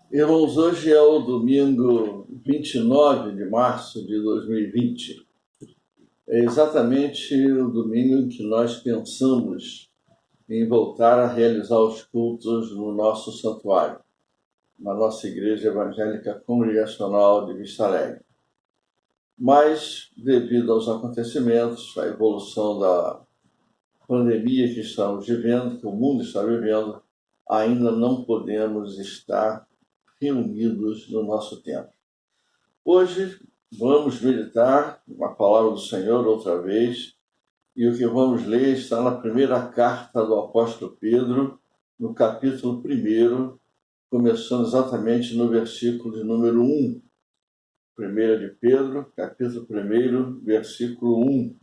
Irmãos, hoje é o domingo 29 de março de 2020. É exatamente o domingo em que nós pensamos em voltar a realizar os cultos no nosso santuário, na nossa Igreja Evangélica Congregacional de Vista Alegre. Mas, devido aos acontecimentos, à evolução da pandemia que estamos vivendo, que o mundo está vivendo, ainda não podemos estar reunidos no nosso templo. Hoje vamos meditar a palavra do Senhor outra vez, e o que vamos ler está na primeira carta do apóstolo Pedro, no capítulo 1, começando exatamente no versículo de número 1. 1 de Pedro, capítulo 1, versículo 1.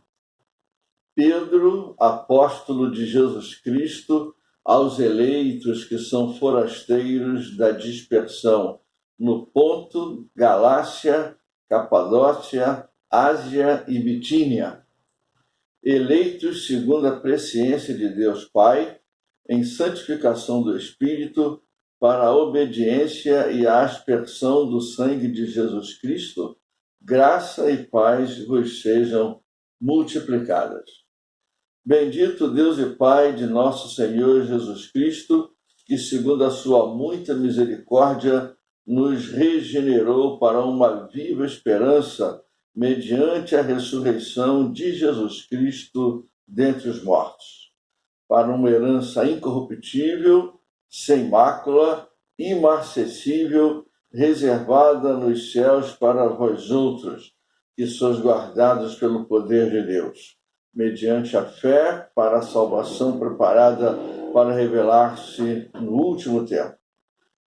Pedro, apóstolo de Jesus Cristo, aos eleitos que são forasteiros da dispersão no Ponto, Galácia, Capadócia, Ásia e Bitínia, eleitos segundo a presciência de Deus Pai, em santificação do Espírito, para a obediência e a aspersão do sangue de Jesus Cristo, graça e paz vos sejam multiplicadas. Bendito Deus e Pai de nosso Senhor Jesus Cristo, que segundo a sua muita misericórdia nos regenerou para uma viva esperança mediante a ressurreição de Jesus Cristo dentre os mortos, para uma herança incorruptível, sem mácula, imarcessível, reservada nos céus para vós outros, que sois guardados pelo poder de Deus, mediante a fé para a salvação preparada para revelar-se no último tempo.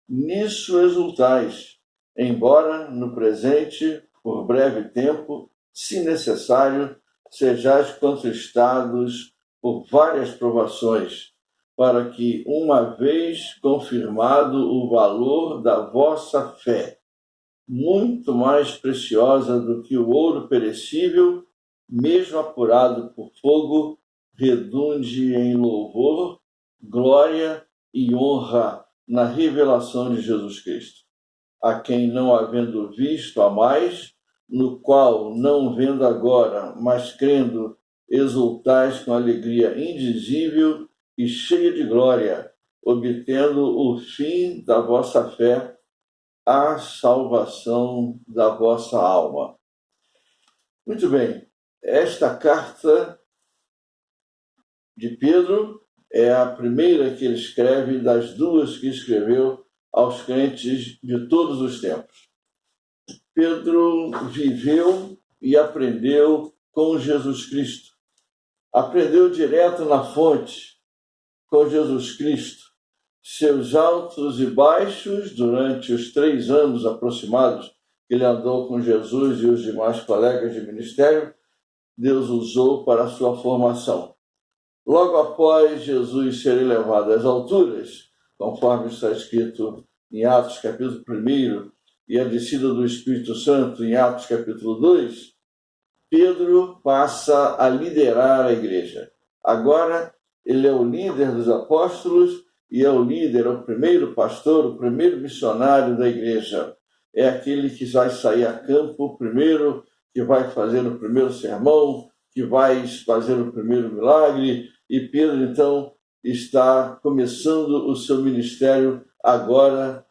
Nisso exultais, embora no presente, por breve tempo, se necessário, sejais contristados por várias provações, para que, uma vez confirmado o valor da vossa fé, muito mais preciosa do que o ouro perecível, mesmo apurado por fogo, redunde em louvor, glória e honra na revelação de Jesus Cristo, a quem, não havendo visto a mais, no qual, não vendo agora, mas crendo, exultais com alegria indizível e cheia de glória, obtendo o fim da vossa fé, a salvação da vossa alma. Muito bem, esta carta de Pedro é a primeira que ele escreve das duas que escreveu aos crentes de todos os tempos. Pedro viveu e aprendeu com Jesus Cristo. Aprendeu direto na fonte com Jesus Cristo. Seus altos e baixos durante os 3 anos aproximados que ele andou com Jesus e os demais colegas de ministério, Deus usou para a sua formação. Logo após Jesus ser elevado às alturas, conforme está escrito em Atos capítulo 1, e a descida do Espírito Santo em Atos capítulo 2, Pedro passa a liderar a igreja. Agora, ele é o líder dos apóstolos e é o líder, o primeiro pastor, o primeiro missionário da igreja. É aquele que vai sair a campo primeiro, que vai fazer o primeiro sermão, que vai fazer o primeiro milagre. E Pedro, então, está começando o seu ministério agora,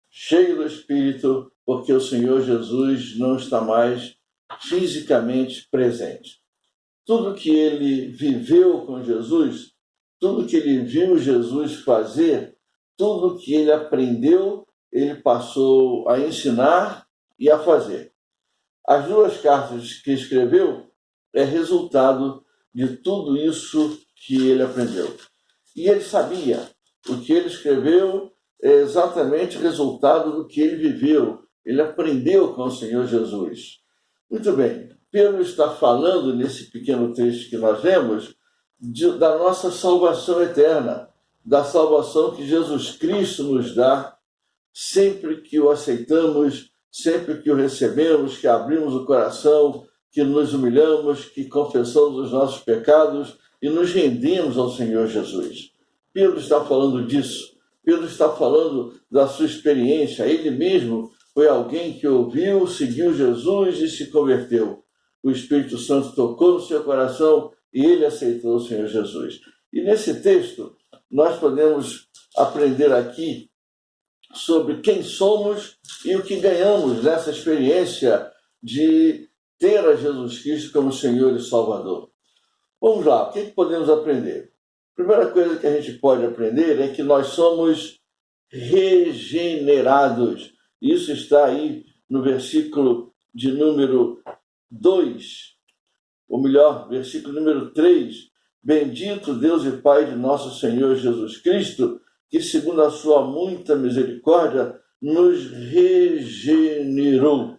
cheio do Espírito, porque o Senhor Jesus não está mais fisicamente presente. Tudo que ele viveu com Jesus, tudo que ele viu Jesus fazer, tudo que ele aprendeu, ele passou a ensinar e a fazer. As 2 cartas que escreveu é resultado de tudo isso que ele aprendeu. E ele sabia, o que ele escreveu é exatamente resultado do que ele viveu. Ele aprendeu com o Senhor Jesus. Muito bem, Pedro está falando nesse pequeno trecho que nós lemos da nossa salvação eterna, da salvação que Jesus Cristo nos dá sempre que o aceitamos, sempre que o recebemos, que abrimos o coração, que nos humilhamos, que confessamos os nossos pecados e nos rendemos ao Senhor Jesus. Pedro está falando disso. Pedro está falando da sua experiência. Ele mesmo foi alguém que ouviu, seguiu Jesus e se converteu. O Espírito Santo tocou no seu coração e ele aceitou o Senhor Jesus. E nesse texto, nós podemos aprender aqui sobre quem somos e o que ganhamos nessa experiência de ter a Jesus Cristo como Senhor e Salvador. Vamos lá, o que podemos aprender? A primeira coisa que a gente pode aprender é que nós somos regenerados. Isso está aí no versículo de número 2, ou melhor, versículo número 3. Bendito Deus e Pai de nosso Senhor Jesus Cristo, que segundo a sua muita misericórdia, nos regenerou.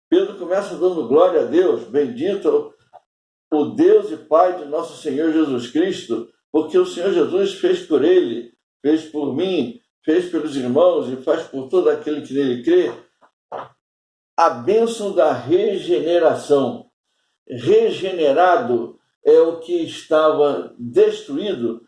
Pedro começa dando glória a Deus, bendito o Deus e Pai de nosso Senhor Jesus Cristo, porque o Senhor Jesus fez por ele, fez por mim, fez pelos irmãos e faz por todo aquele que nele crê, a bênção da regeneração. Regenerado é o que estava destruído,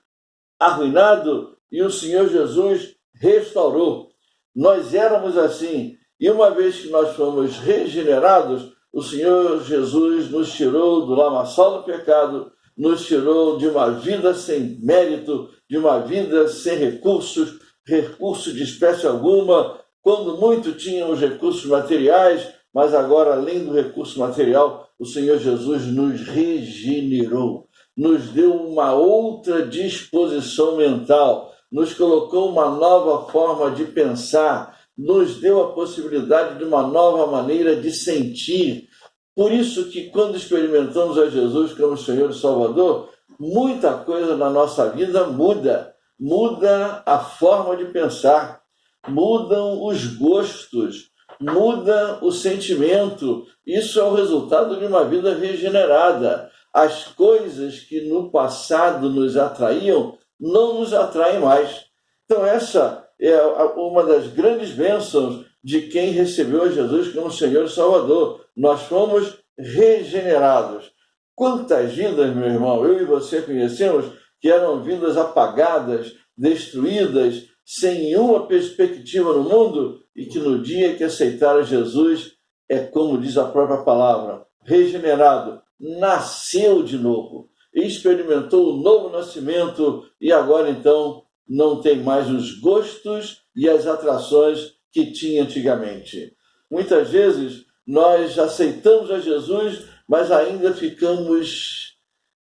arruinado, e o Senhor Jesus restaurou. Nós éramos assim, e uma vez que nós fomos regenerados, o Senhor Jesus nos tirou do lamaçal do pecado, nos tirou de uma vida sem mérito, de uma vida sem recurso de espécie alguma, quando muito tínhamos recursos materiais, mas agora, além do recurso material, o Senhor Jesus nos regenerou, nos deu uma outra disposição mental, nos colocou uma nova forma de pensar, nos deu a possibilidade de uma nova maneira de sentir. Por isso que quando experimentamos a Jesus como Senhor e Salvador, muita coisa na nossa vida muda. Muda a forma de pensar, mudam os gostos, muda o sentimento. Isso é o resultado de uma vida regenerada. As coisas que no passado nos atraíam, não nos atraem mais. Então essa é uma das grandes bênçãos de quem recebeu a Jesus como Senhor e Salvador. Nós fomos regenerados. Quantas vidas, meu irmão, eu e você conhecemos que eram vidas apagadas, destruídas, sem nenhuma perspectiva no mundo, e que no dia que aceitaram Jesus, é como diz a própria palavra, regenerado, nasceu de novo, experimentou o novo nascimento e agora então não tem mais os gostos e as atrações que tinha antigamente. Muitas vezes nós aceitamos a Jesus, mas ainda ficamos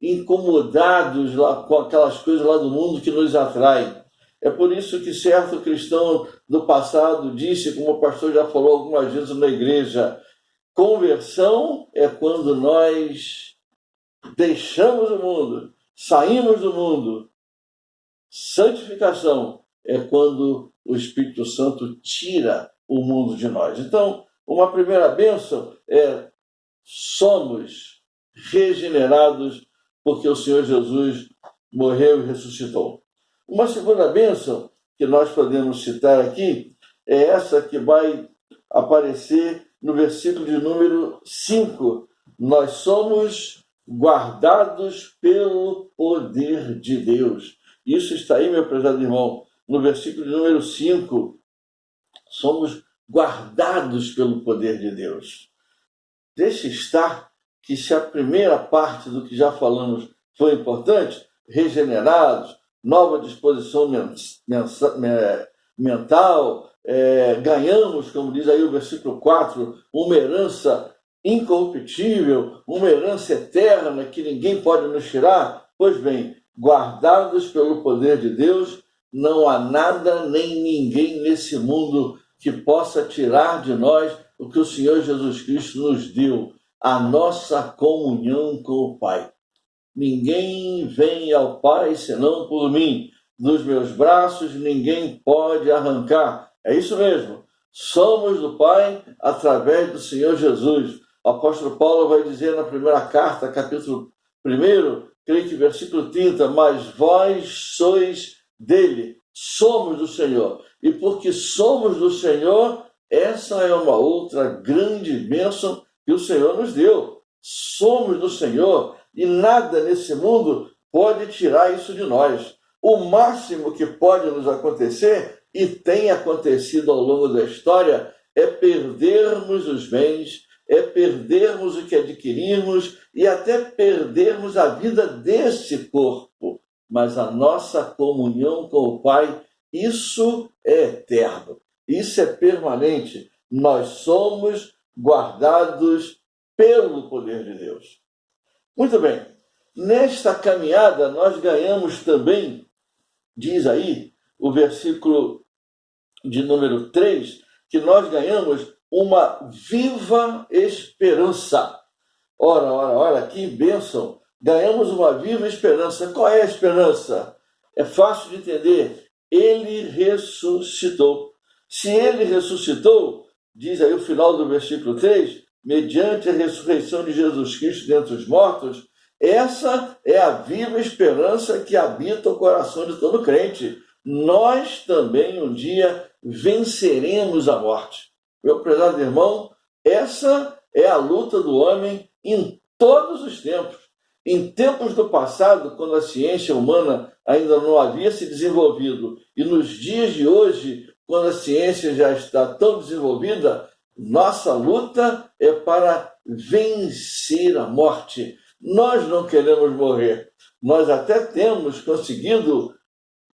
incomodados lá com aquelas coisas lá do mundo que nos atraem. É por isso que certo cristão do passado disse, como o pastor já falou algumas vezes na igreja, conversão é quando nós deixamos o mundo, saímos do mundo. Santificação é quando o Espírito Santo tira o mundo de nós. Então, uma primeira bênção é somos regenerados porque o Senhor Jesus morreu e ressuscitou. Uma segunda bênção que nós podemos citar aqui é essa que vai aparecer no versículo de número 5. Nós somos guardados pelo poder de Deus. Isso está aí, meu prezado irmão, no versículo de número 5. Somos guardados pelo poder de Deus. Deixe estar que se a primeira parte do que já falamos foi importante, regenerados, nova disposição mental, ganhamos, como diz aí o versículo 4, uma herança incorruptível, uma herança eterna que ninguém pode nos tirar. Pois bem, guardados pelo poder de Deus, não há nada nem ninguém nesse mundo que possa tirar de nós o que o Senhor Jesus Cristo nos deu, a nossa comunhão com o Pai. Ninguém vem ao Pai senão por mim. Dos meus braços ninguém pode arrancar. É isso mesmo. Somos do Pai através do Senhor Jesus. O apóstolo Paulo vai dizer na primeira carta, capítulo 1, creio que versículo 30, mas vós sois dele, somos do Senhor. E porque somos do Senhor, essa é uma outra grande bênção que o Senhor nos deu. Somos do Senhor e nada nesse mundo pode tirar isso de nós. O máximo que pode nos acontecer, e tem acontecido ao longo da história, é perdermos os bens, é perdermos o que adquirirmos e até perdermos a vida desse corpo. Mas a nossa comunhão com o Pai, isso é eterno, isso é permanente. Nós somos guardados pelo poder de Deus. Muito bem, nesta caminhada nós ganhamos também, diz aí o versículo de número 3, que nós ganhamos uma viva esperança. Ora, que bênção! Ganhamos uma viva esperança. Qual é a esperança? É fácil de entender. Ele ressuscitou. Se ele ressuscitou, diz aí o final do versículo 3, mediante a ressurreição de Jesus Cristo dentre os mortos, essa é a viva esperança que habita o coração de todo crente. Nós também um dia venceremos a morte. Meu prezado irmão, essa é a luta do homem em todos os tempos. Em tempos do passado, quando a ciência humana ainda não havia se desenvolvido, e nos dias de hoje, quando a ciência já está tão desenvolvida, nossa luta é para vencer a morte. Nós não queremos morrer. Nós até temos conseguido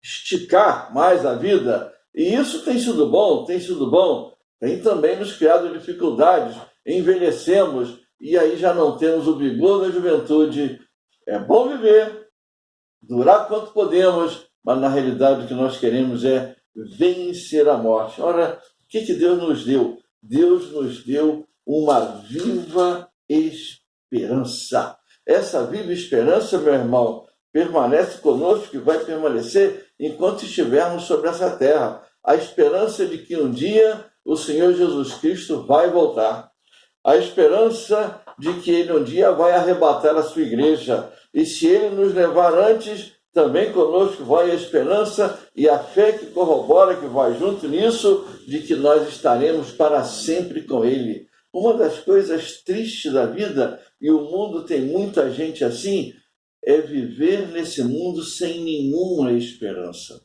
esticar mais a vida, e isso tem sido bom, tem também nos criado dificuldades, envelhecemos, e aí já não temos o vigor da juventude. É bom viver, durar quanto podemos, mas na realidade o que nós queremos é vencer a morte. Ora, o que Deus nos deu? Deus nos deu uma viva esperança. Essa viva esperança, meu irmão, permanece conosco e vai permanecer enquanto estivermos sobre essa terra. A esperança de que um dia o Senhor Jesus Cristo vai voltar. A esperança de que Ele um dia vai arrebatar a sua igreja. E se Ele nos levar antes, também conosco vai a esperança e a fé que corrobora, que vai junto nisso, de que nós estaremos para sempre com Ele. Uma das coisas tristes da vida, e o mundo tem muita gente assim, é viver nesse mundo sem nenhuma esperança.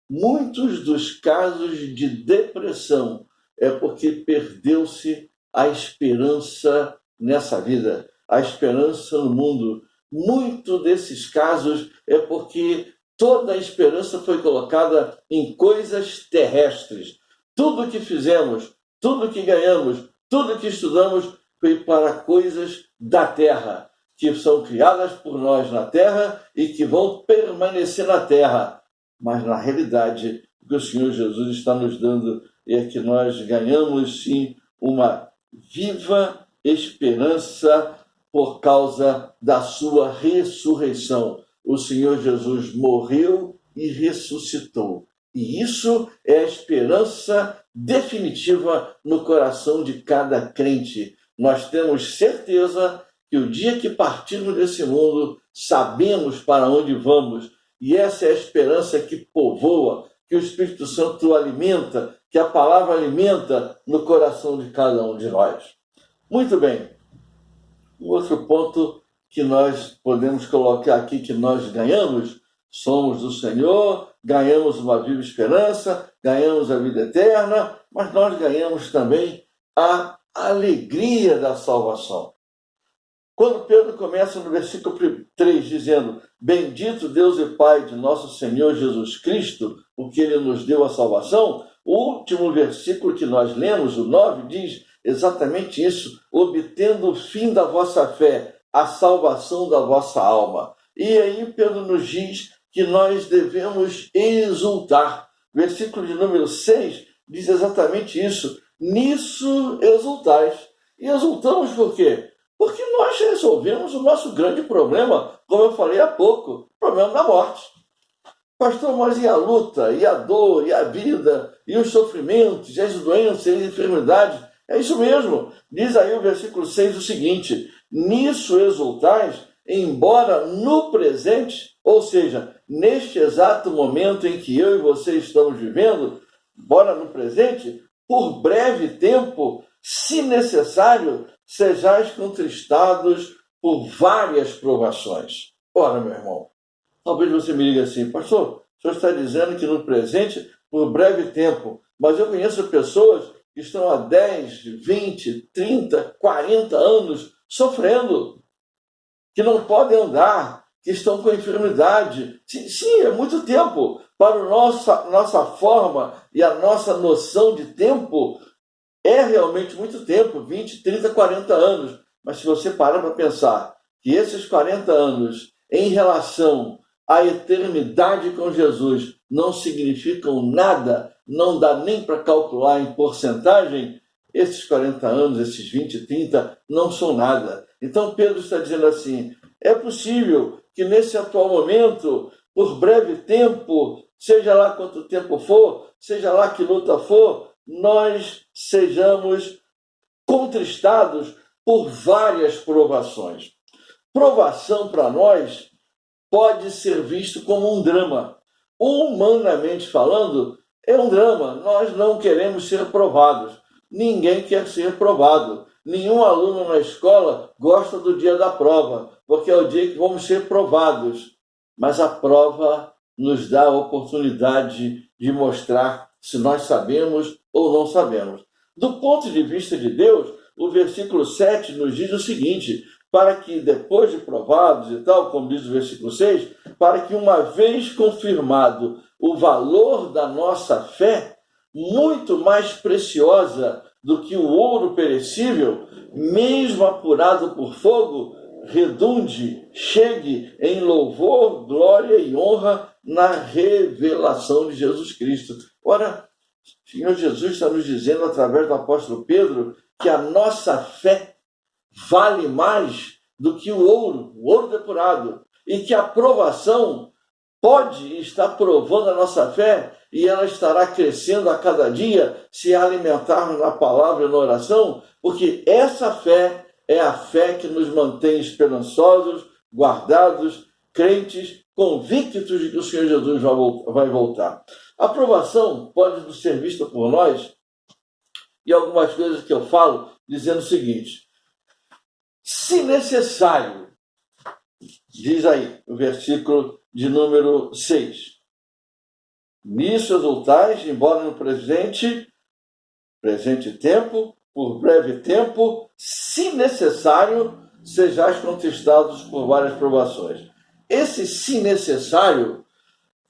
Muitos dos casos de depressão é porque perdeu-se a esperança nessa vida, a esperança no mundo. Muito desses casos é porque toda a esperança foi colocada em coisas terrestres. Tudo que fizemos, tudo que ganhamos, tudo que estudamos foi para coisas da terra, que são criadas por nós na terra e que vão permanecer na terra. Mas, na realidade, o que o Senhor Jesus está nos dando é que nós ganhamos, sim, uma viva esperança por causa da sua ressurreição. O Senhor Jesus morreu e ressuscitou. E isso é a esperança definitiva no coração de cada crente. Nós temos certeza que o dia que partirmos desse mundo, sabemos para onde vamos. E essa é a esperança que povoa, que o Espírito Santo alimenta, que a palavra alimenta no coração de cada um de nós. Muito bem. Um outro ponto que nós podemos colocar aqui que nós ganhamos, somos do Senhor, ganhamos uma viva esperança, ganhamos a vida eterna, mas nós ganhamos também a alegria da salvação. Quando Pedro começa no versículo 3 dizendo: bendito Deus e Pai de nosso Senhor Jesus Cristo, porque Ele nos deu a salvação, o último versículo que nós lemos, o 9, diz exatamente isso: obtendo o fim da vossa fé, a salvação da vossa alma. E aí Pedro nos diz que nós devemos exultar. Versículo de número 6 diz exatamente isso: nisso exultais. E exultamos por quê? Porque nós resolvemos o nosso grande problema, como eu falei há pouco, o problema da morte. Pastor, mas e a luta, e a dor, e a vida, e os sofrimentos, e as doenças, e as enfermidades? É isso mesmo. Diz aí o versículo 6 o seguinte: nisso exultais, embora no presente, ou seja, neste exato momento em que eu e você estamos vivendo, embora no presente, por breve tempo, se necessário, sejais contristados por várias provações. Ora, meu irmão, Talvez você me diga assim, pastor, o senhor está dizendo que no presente, por breve tempo, mas eu conheço pessoas que estão há 10, 20, 30, 40 anos sofrendo, que não podem andar, que estão com enfermidade. Sim, é muito tempo. Para a nossa forma e a nossa noção de tempo, é realmente muito tempo, 20, 30, 40 anos. Mas se você parar para pensar que esses 40 anos, em relação à eternidade com Jesus, não significam nada, não dá nem para calcular em porcentagem, esses 40 anos, esses 20, 30, não são nada. Então Pedro está dizendo assim, é possível que nesse atual momento, por breve tempo, seja lá quanto tempo for, seja lá que luta for, nós sejamos contristados por várias provações. Provação para nós pode ser visto como um drama. Humanamente falando, é um drama. Nós não queremos ser provados. Ninguém quer ser provado. Nenhum aluno na escola gosta do dia da prova, porque é o dia que vamos ser provados. Mas a prova nos dá a oportunidade de mostrar se nós sabemos ou não sabemos. Do ponto de vista de Deus, o versículo 7 nos diz o seguinte, para que depois de provados e tal, como diz o versículo 6, para que uma vez confirmado o valor da nossa fé, muito mais preciosa do que o ouro perecível, mesmo apurado por fogo, redunde, chegue em louvor, glória e honra na revelação de Jesus Cristo. Ora, o Senhor Jesus está nos dizendo, através do apóstolo Pedro, que a nossa fé vale mais do que o ouro depurado, e que a provação pode estar provando a nossa fé e ela estará crescendo a cada dia se alimentarmos na palavra e na oração, porque essa fé é a fé que nos mantém esperançosos, guardados, crentes, convictos de que o Senhor Jesus vai voltar. A aprovação pode nos ser vista por nós, e algumas coisas que eu falo, dizendo o seguinte, se necessário, diz aí o versículo de número 6, nisso exultais, embora no presente tempo, por breve tempo, se necessário, sejais contristados por várias provações. Esse se necessário,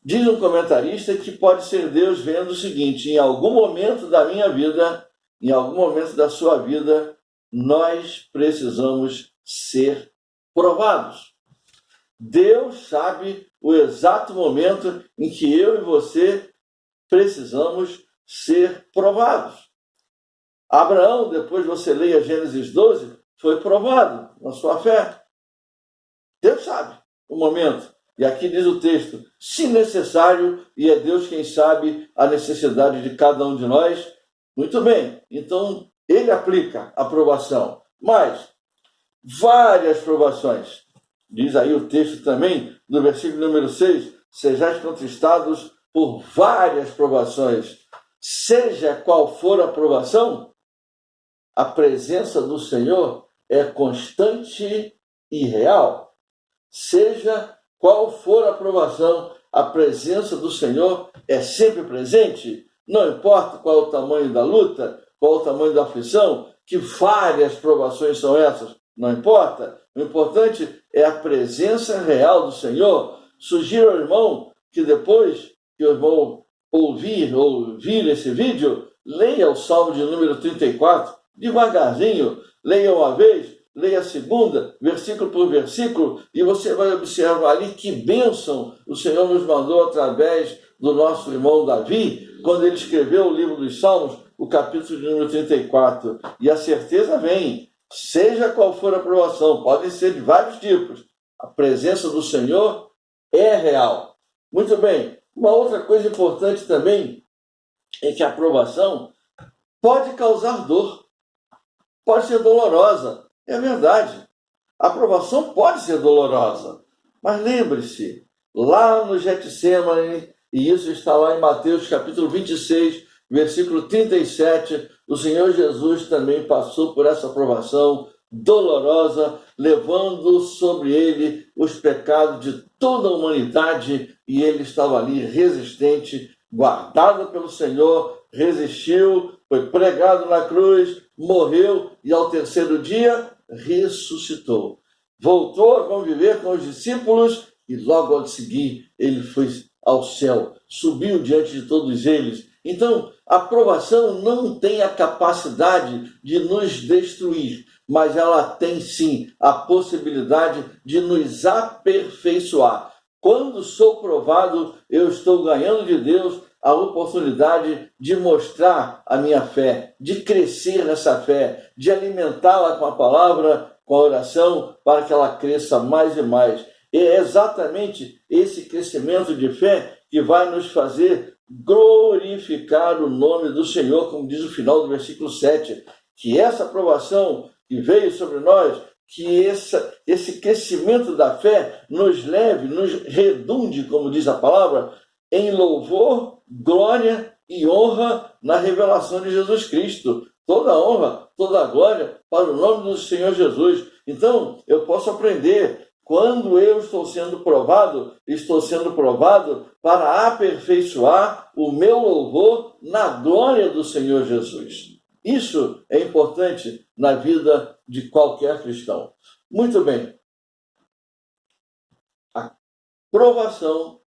diz um comentarista, que pode ser Deus vendo o seguinte, em algum momento da minha vida, em algum momento da sua vida, nós precisamos ser provados. Deus sabe o exato momento em que eu e você precisamos ser provados. Abraão, depois você leia Gênesis 12, foi provado na sua fé. Deus sabe o momento. E aqui diz o texto, se necessário, e é Deus quem sabe a necessidade de cada um de nós. Muito bem, então ele aplica a provação. Mas várias provações. Diz aí o texto também, no versículo número 6, sejais contristados por várias provações. Seja qual for a provação, a presença do Senhor é constante e real. Seja qual for a provação, a presença do Senhor é sempre presente. Não importa qual é o tamanho da luta, qual é o tamanho da aflição, que várias provações são essas, não importa. O importante é a presença real do Senhor. Sugiro ao irmão que depois que o irmão ouvir esse vídeo, leia o Salmo de número 34, devagarzinho, leia uma vez, leia a segunda, versículo por versículo, e você vai observar ali que bênção o Senhor nos mandou através do nosso irmão Davi, quando ele escreveu o livro dos Salmos, o capítulo de número 34. E a certeza vem, seja qual for a provação, podem ser de vários tipos, a presença do Senhor é real. Muito bem, uma outra coisa importante também é que a provação pode causar dor, pode ser dolorosa. É verdade, a provação pode ser dolorosa, mas lembre-se, lá no Getsêmani, e isso está lá em Mateus capítulo 26, versículo 37, o Senhor Jesus também passou por essa provação dolorosa, levando sobre ele os pecados de toda a humanidade, e ele estava ali resistente, guardado pelo Senhor, resistiu, foi pregado na cruz, morreu e ao terceiro dia ressuscitou. Voltou a conviver com os discípulos e logo ao seguir ele foi ao céu, subiu diante de todos eles. Então, a provação não tem a capacidade de nos destruir, mas ela tem sim a possibilidade de nos aperfeiçoar. Quando sou provado, eu estou ganhando de Deus a oportunidade de mostrar a minha fé, de crescer nessa fé, de alimentá-la com a palavra, com a oração, para que ela cresça mais e mais. E é exatamente esse crescimento de fé que vai nos fazer glorificar o nome do Senhor, como diz o final do versículo 7, que essa aprovação que veio sobre nós, que esse crescimento da fé nos leve, nos redunde, como diz a palavra, em louvor, glória e honra na revelação de Jesus Cristo. Toda honra, toda glória para o nome do Senhor Jesus. Então, eu posso aprender. Quando eu estou sendo provado para aperfeiçoar o meu louvor na glória do Senhor Jesus. Isso é importante na vida de qualquer cristão. Muito bem. A provação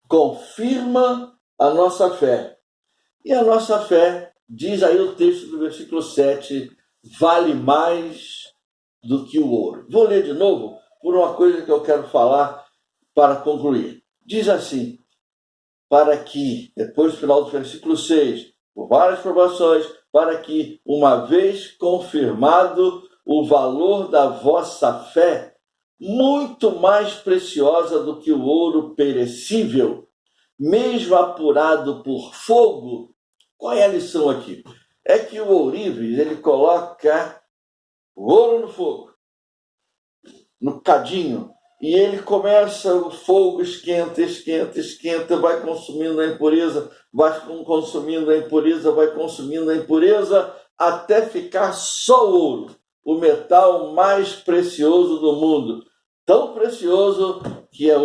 confirma a nossa fé. E a nossa fé, diz aí o texto do versículo 7, vale mais do que o ouro. Vou ler de novo por uma coisa que eu quero falar para concluir. Diz assim, para que, depois do final do versículo 6, por várias provações, para que, uma vez confirmado o valor da vossa fé, muito mais preciosa do que o ouro perecível, mesmo apurado por fogo. Qual é a lição aqui? É que o ourives, ele coloca o ouro no fogo, no cadinho, e ele começa, o fogo esquenta, vai consumindo a impureza, vai consumindo a impureza, até ficar só o ouro, o metal mais precioso do mundo. Tão precioso que o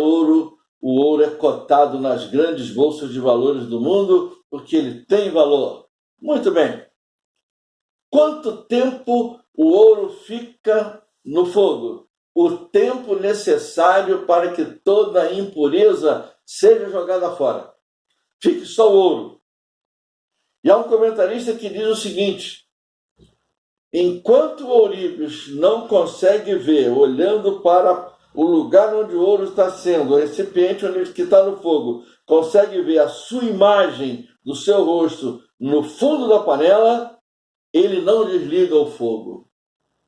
ouro é cotado nas grandes bolsas de valores do mundo, porque ele tem valor. Muito bem. Quanto tempo o ouro fica no fogo? O tempo necessário para que toda a impureza seja jogada fora. Fique só o ouro. E há um comentarista que diz o seguinte: enquanto o ourives não consegue ver, olhando para o lugar onde o ouro está sendo, o recipiente que está no fogo, consegue ver a sua imagem do seu rosto no fundo da panela, ele não desliga o fogo.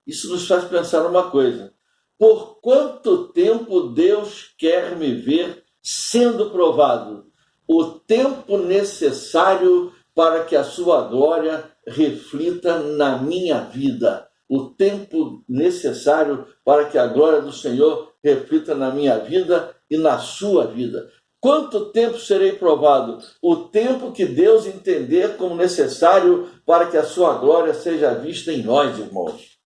Isso nos faz pensar uma coisa. Por quanto tempo Deus quer me ver sendo provado? O tempo necessário para que a sua glória reflita na minha vida. O tempo necessário para que a glória do Senhor reflita na minha vida e na sua vida. Quanto tempo serei provado? O tempo que Deus entender como necessário para que a sua glória seja vista em nós, irmãos.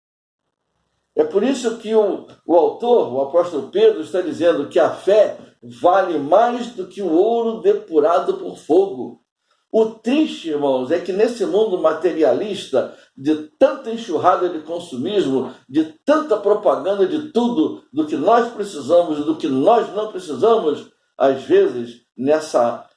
É por isso que o autor, o apóstolo Pedro, está dizendo que a fé vale mais do que o ouro depurado por fogo. O triste, irmãos, é que nesse mundo materialista, de tanta enxurrada de consumismo, de tanta propaganda de tudo, do que nós precisamos e do que nós não precisamos, às vezes, nessa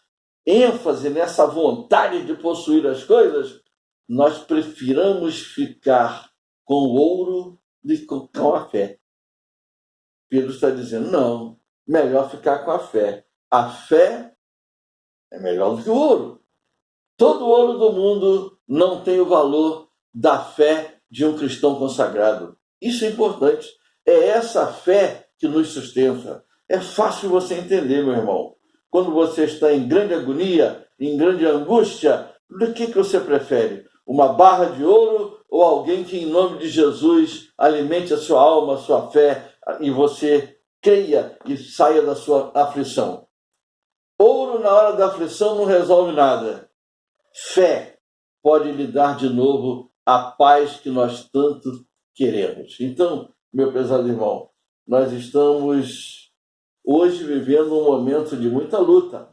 ênfase, nessa vontade de possuir as coisas, nós prefiramos ficar com o ouro do que com a fé. Pedro está dizendo, não, melhor ficar com a fé. A fé é melhor do que o ouro. Todo ouro do mundo não tem o valor da fé de um cristão consagrado. Isso é importante. É essa fé que nos sustenta. É fácil você entender, meu irmão. Quando você está em grande agonia, em grande angústia, do que você prefere? Uma barra de ouro ou alguém que, em nome de Jesus, alimente a sua alma, a sua fé, e você creia e saia da sua aflição? Ouro na hora da aflição não resolve nada. Fé pode lhe dar de novo a paz que nós tanto queremos. Então, meu prezado irmão, nós estamos hoje vivendo um momento de muita luta.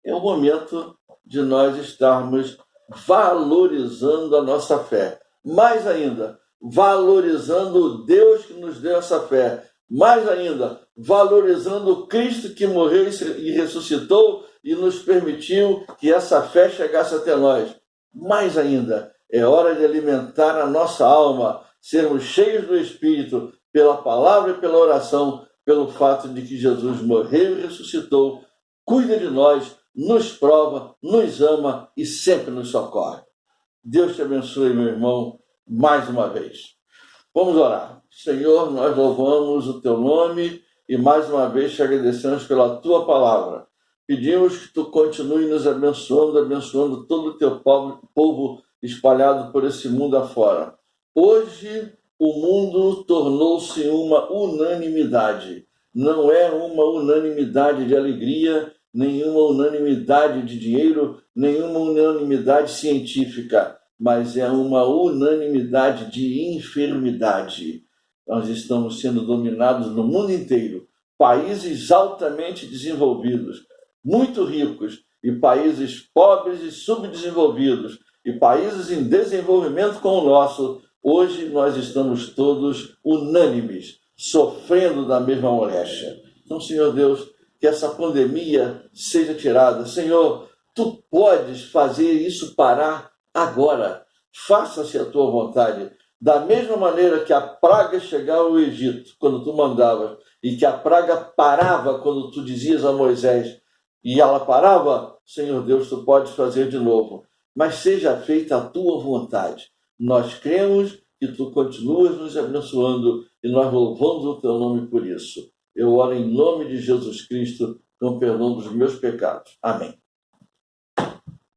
É o momento de nós estarmos valorizando a nossa fé. Mais ainda, valorizando o Deus que nos deu essa fé. Mais ainda, valorizando o Cristo que morreu e ressuscitou e nos permitiu que essa fé chegasse até nós. Mais ainda, é hora de alimentar a nossa alma, sermos cheios do Espírito pela palavra e pela oração, pelo fato de que Jesus morreu e ressuscitou, cuida de nós, nos prova, nos ama e sempre nos socorre. Deus te abençoe, meu irmão, mais uma vez. Vamos orar. Senhor, nós louvamos o teu nome e mais uma vez te agradecemos pela tua palavra. Pedimos que tu continue nos abençoando, abençoando todo o teu povo espalhado por esse mundo afora. Hoje, o mundo tornou-se uma unanimidade. Não é uma unanimidade de alegria, nenhuma unanimidade de dinheiro, nenhuma unanimidade científica, mas é uma unanimidade de enfermidade. Nós estamos sendo dominados no mundo inteiro. Países altamente desenvolvidos, muito ricos, e países pobres e subdesenvolvidos, e países em desenvolvimento como o nosso. Hoje nós estamos todos unânimes, sofrendo da mesma moléstia. Então, Senhor Deus, que essa pandemia seja tirada. Senhor, tu podes fazer isso parar agora. Faça-se a tua vontade. Da mesma maneira que a praga chegava ao Egito, quando tu mandavas, e que a praga parava quando tu dizias a Moisés, e ela parava, Senhor Deus, tu podes fazer de novo. Mas seja feita a tua vontade. Nós cremos que tu continuas nos abençoando e nós louvamos o teu nome por isso. Eu oro em nome de Jesus Cristo, com perdão dos meus pecados. Amém.